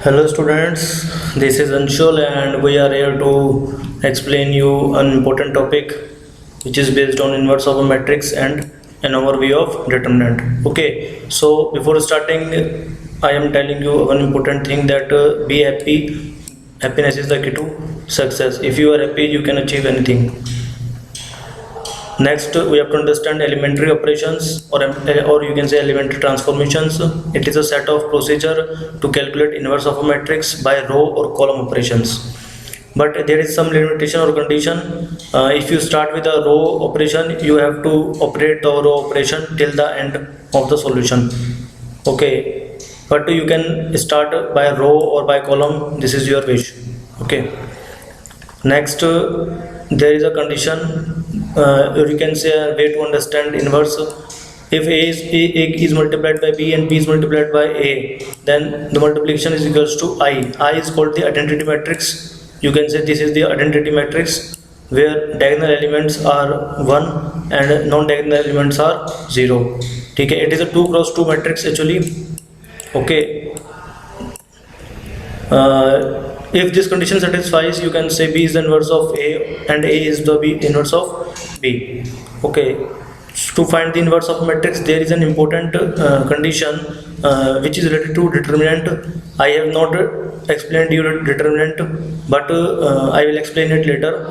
Hello students, this is Anshul and we are here to explain you an important topic which is based on inverse of a matrix and an overview of determinant. Okay, so before starting I am telling you one important thing that be happy. Happiness is the key to success. If you are happy you can achieve anything. Next, we have to understand elementary operations or you can say elementary transformations. It is a set of procedure to calculate inverse of a matrix by row or column operations. But there is some limitation or condition. If you start with a row operation, you have to operate the row operation till the end of the solution. Okay, but you can start by row or by column. This is your wish. Okay. Next, there is a condition, or you can say a way to understand inverse. If A is multiplied by B and B is multiplied by A, then the multiplication is equals to I. I is called the identity matrix. You can say this is the identity matrix where diagonal elements are 1 and non-diagonal elements are 0. Okay, it is a 2 cross 2 matrix actually. Okay. If this condition satisfies, you can say B is the inverse of A and A is the inverse of B. Okay. To find the inverse of matrix, there is an important condition which is related to determinant. I have not explained you determinant, but I will explain it later.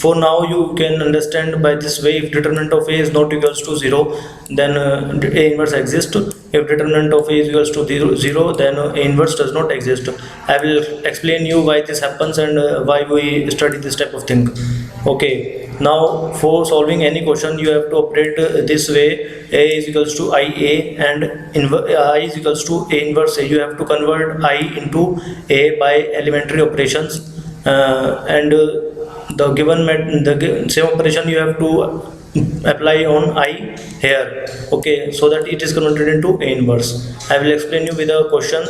For now, you can understand by this way. If determinant of A is not equals to 0, then A inverse exists. If determinant of A is equals to 0, then A inverse does not exist. I will explain you why this happens and why we study this type of thing. Okay. Now for solving any question you have to operate this way. A is equals to IA and I is equals to A inverse A. You have to convert I into A by elementary operations and the given same operation you have to apply on I here. Okay, so that it is converted into A inverse. I will explain you with a question.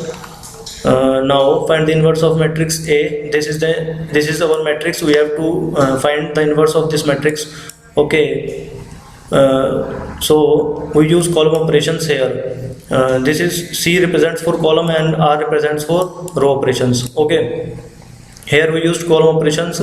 Now find the inverse of matrix A. This is our matrix. We have to find the inverse of this matrix. Okay. So we use column operations here. This is C represents for column and R represents for row operations. Okay. Here we used column operations.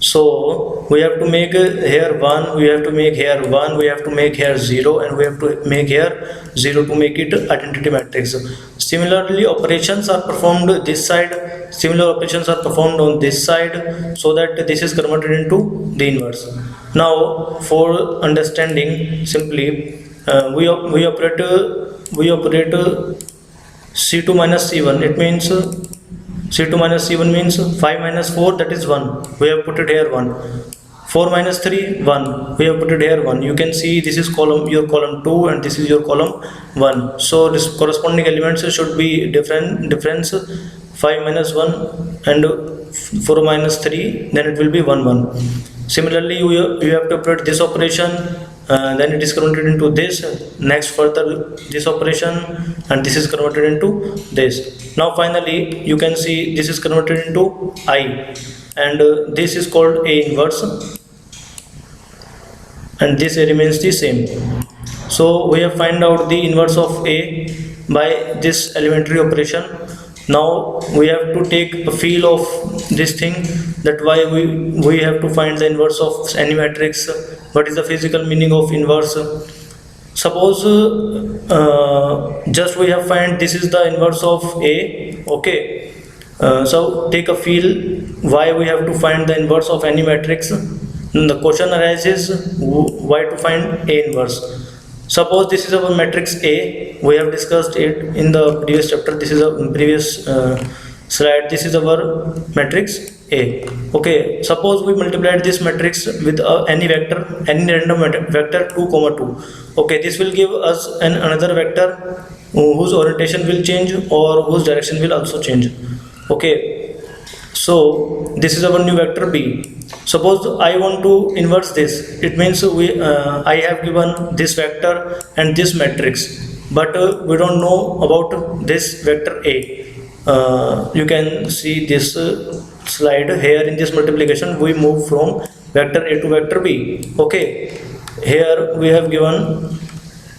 So we have to make here 1, we have to make here 1, we have to make here 0, and we have to make here 0 to make it identity matrix. Similarly, operations are performed this side, similar operations are performed on this side, so that this is converted into the inverse. Now for understanding simply, we operate C2 minus C1. It means C2 minus C1 means 5 minus 4, that is 1. We have put it here 1. 4 minus 3, 1. We have put it here 1. You can see this is your column 2 and this is your column 1. So this corresponding elements should be difference 5 minus 1 and 4 minus 3, then it will be 1 1. Similarly, you have to operate this operation, then it is converted into this. Next further this operation and this is converted into this. Now finally you can see this is converted into I and this is called A inverse and this remains the same. So we have find out the inverse of A by this elementary operation. Now we have to take a feel of this thing, that why we have to find the inverse of any matrix. What is the physical meaning of inverse? Suppose just we have find this is the inverse of A. Okay, so take a feel why we have to find the inverse of any matrix. The question arises why to find A inverse. Suppose this is our matrix A. We have discussed it in the previous chapter. This is a previous slide. This is our matrix A. Okay, suppose we multiplied this matrix with any vector, any random vector 2 comma 2. Okay, this will give us another vector whose orientation will change or whose direction will also change. Okay, so this is our new vector B. Suppose I want to inverse this. It means I have given this vector and this matrix, but we don't know about this vector A. You can see this slide here. In this multiplication we move from vector A to vector B. Okay, here we have given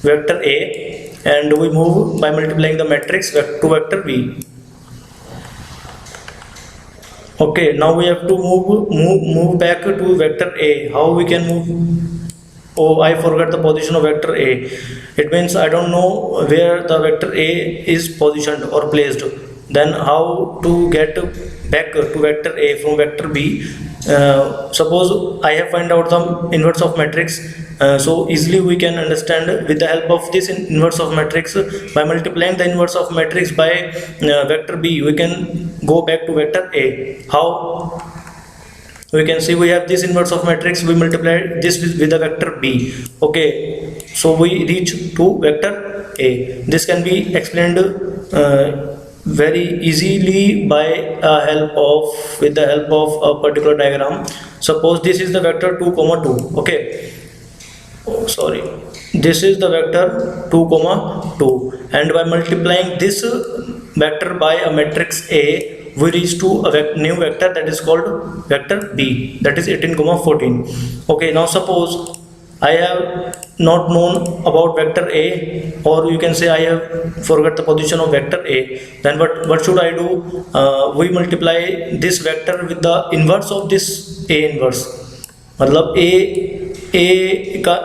vector A and we move by multiplying the matrix to vector B. Okay, now we have to move back to vector A. How we can move? Oh, I forgot the position of vector A. It means I don't know where the vector A is positioned or placed. Then how to get back to vector A from vector B? Suppose I have find out the inverse of matrix. So easily we can understand with the help of this inverse of matrix. By multiplying the inverse of matrix by vector B, we can go back to vector A. How? We can see we have this inverse of matrix, we multiply this with the vector B. Okay, so we reach to vector A. This can be explained very easily by with the help of a particular diagram. Suppose this is the vector 2 comma 2. Okay, oh, sorry, this is the vector 2 comma 2, and by multiplying this vector by a matrix A, we reach to a new vector that is called vector B, that is 18 comma 14. Okay, now suppose I have not known about vector A, or you can say I have forgot the position of vector A. Then what should I do? We multiply this vector with the inverse of this A inverse. मतलब A का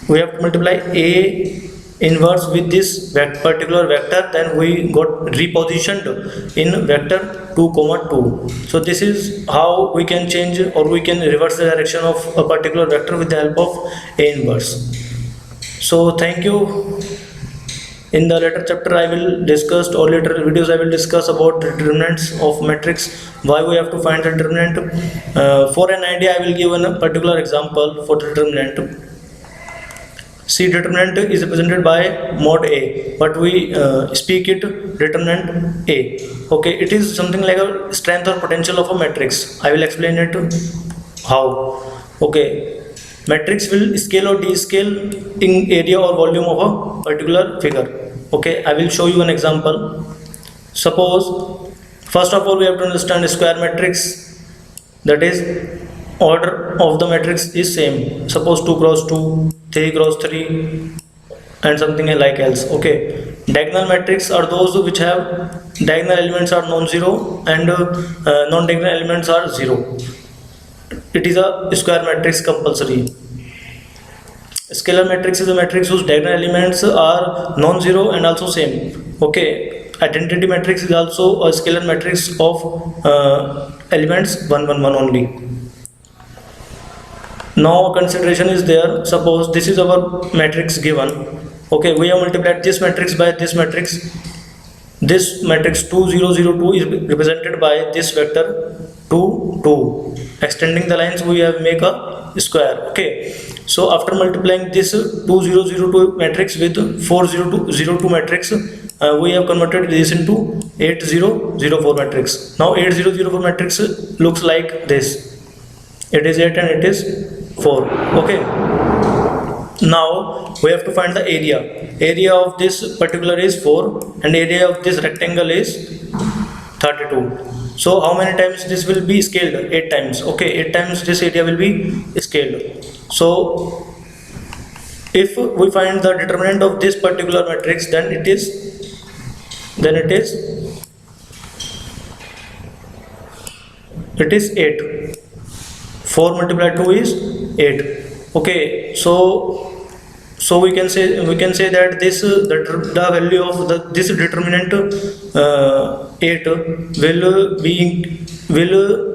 we have to multiply A inverse with this particular vector, then we got repositioned in vector 2 comma 2. So this is how we can change or we can reverse the direction of a particular vector with the help of A inverse. So thank you. In the later chapter I will discuss, or later videos I will discuss about determinants of matrix, why we have to find the determinant. For an idea I will give a particular example for determinant. C determinant is represented by mod A, but we speak it determinant A. Okay, it is something like a strength or potential of a matrix. I will explain it how. Okay, matrix will scale or descale in area or volume of a particular figure. Okay, I will show you an example. Suppose, first of all we have to understand a square matrix, that is order of the matrix is same. Suppose 2 cross 2, 3 cross 3 and something like else. Okay, diagonal matrix are those which have diagonal elements are non-zero and non-diagonal elements are 0. It is a square matrix compulsory. Scalar matrix is a matrix whose diagonal elements are non-zero and also same. Okay, identity matrix is also a scalar matrix of elements 1 1 1 only. Now a consideration is there. Suppose this is our matrix given. Okay, we have multiplied this matrix by this matrix. This matrix 2 0 0 2 is represented by this vector 2 2. Extending the lines we have make a square. Okay, so after multiplying this 2 0 0 2 matrix with 4 0 2 0 2 matrix, we have converted this into 8 0 0 4 matrix. Now 8 0 0 4 matrix looks like this. It is 8 and it is 4. Okay, now we have to find the area of this particular is 4 and area of this rectangle is 32. So how many times this will be scaled? 8 times. Okay, 8 times this area will be scaled. So if we find the determinant of this particular matrix, then it is 8. 4 multiplied 2 is 8. Okay, so we can say that this the value of this determinant 8 will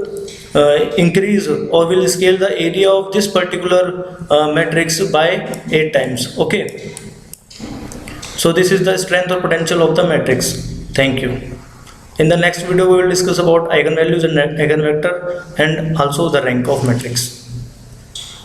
increase or will scale the area of this particular matrix by 8 times. Okay, so this is the strength or potential of the matrix. Thank you. In the next video we will discuss about eigenvalues and eigenvector and also the rank of matrix.